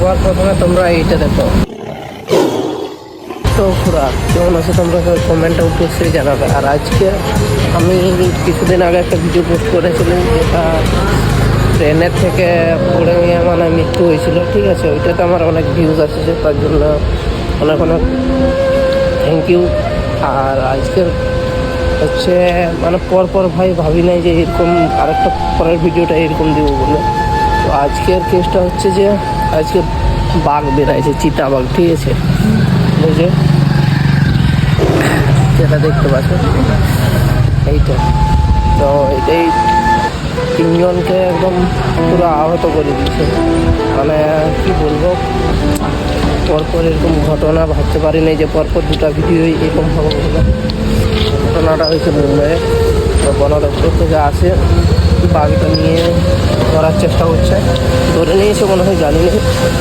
সবার প্রথমে তোমরা এইটা দেখো। তো পুরা কেমন আছে তোমরা কমেন্টে অবশ্যই জানাবে। আর আজকে আমি কিছুদিন আগে একটা ভিডিও পোস্ট করেছিলাম, যেটা ট্রেনের থেকে পড়ে নিয়ে মানে মৃত্যু হয়েছিল, ঠিক আছে। ওইটাতে আমার অনেক ভিউজ আসছে, তার জন্য অনেক অনেক থ্যাংক ইউ। আর আজকের হচ্ছে মানে পরপর ভাই ভাবি নাই যে এরকম আরেকটা পরের ভিডিওটা এরকম দিব বলে। তো আজকের কেসটা হচ্ছে যে আজকে বাঘ বেড়াইছে, চিতাবাঘ, ঠিক আছে। বুঝে যেটা দেখতে পাচ্ছ এইটা, তো এটাই তিনজনকে একদম পুরো আহত করে দিচ্ছে। মানে কি বলবো, পরপর এরকম ঘটনা ভাবতে পারিনি যে পরপর দুটো ভিডিও এরকম হবে বলে। ঘটনাটা হয়েছে মুম্বাইয়ে। তো বন দপ্তর থেকে আসে, বাঘটা নিয়ে ধরার চেষ্টা করছে, ধরে নিয়েছে মনে হয়, জানি না।